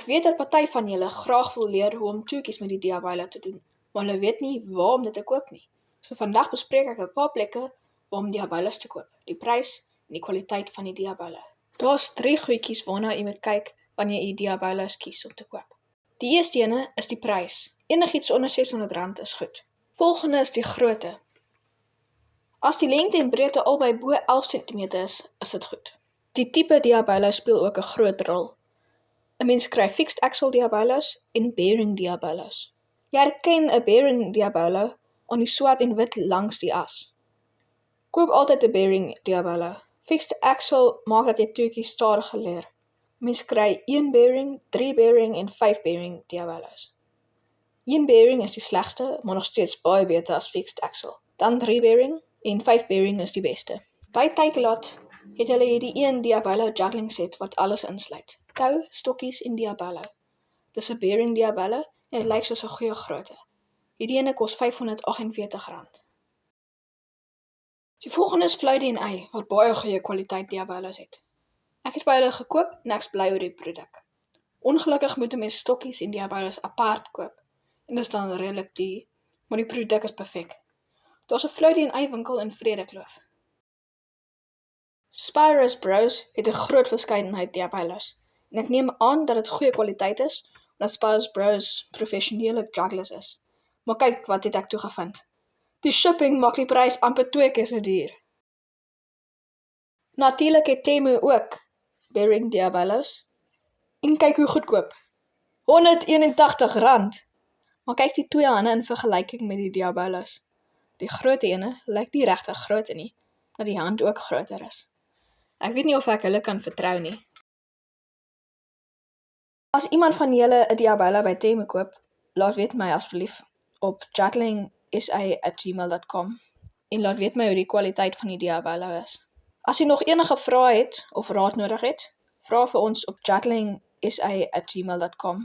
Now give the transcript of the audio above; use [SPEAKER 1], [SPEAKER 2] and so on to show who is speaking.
[SPEAKER 1] weet dat party van julle graag wil leer hoe om toetjies met die diabyla te doen, maar hulle weet nie waar om dit te koop nie. So vandag bespreek ek 'n paar plekke waar om diabylas te koop, die prys en die kwaliteit van die diabyla. Daar's 3 goedjies waarna jy moet kyk wanneer jy diabylas kies om te koop. Die eerste ene is die prys. Enigiets onder R600 is goed. Volgende is die grootte. As die lengte en breedte albei bo 11 cm is dit goed. Die tipe diabyla speel ook 'n groot rol. 'n Mens kry fixed axle diabylas en bearing diabylas. Jy herken 'n bearing diabyla aan die swart en wit langs die as. Koop altyd 'n bearing diabyla. Fixed axle maak dat jy toetjies stadiger leer. Mens kry 1 bearing, 3 bearing en 5 bearing diabylas. 1 bearing is die slegste, maar nog steeds baie beter as fixed axle. Dan 3 bearing en 5 bearing is die beste. By Takealot het hulle hierdie 1 diabyla juggling set wat alles insluit. Tou, stokkies en diabyla. Dis 'n bearing diabyla en dit lyk soos 'n goeie grootte. Hierdie ene kos R548. Die volgende is Fluity en Ei, wat baie goeie kwaliteit diabylas het. Ek het by hulle gekoop en ek's bly oor die produk. Ongelukkig moet 'n mens stokkies en diabylas apart koop. En dis dan redelik duur, maar die produk is perfek. Daar's 'n Fluity en Ei winkel in Vredekloof. Spyros Bros het 'n groot verskeidenheid diabylas en ek neem aan dat dit goeie kwaliteit is, omdat Spyros Bros professionele jugglers is. Maar kyk wat het ek toe gevind. Die shipping maak die prys amper 2 keer so duur. Natuurlik het Temu ook bearing diabylas. En kyk hoe goedkoop. R181. Maar kyk die twee ane in vergelyking met die diabylas. Die groot ene lyk nie regtig groot nie, dat die hand ook groter is. Ek weet nie of ek hulle kan vertrou nie. As iemand van julle 'n diabyla by Temu koop, laat weet my asseblief op juggling.sa@gmail.com en laat weet my hoe die kwaliteit van die diabyla is. As jy nog enige vrae het of raad nodig het, vra vir ons op juggling.sa@gmail.com.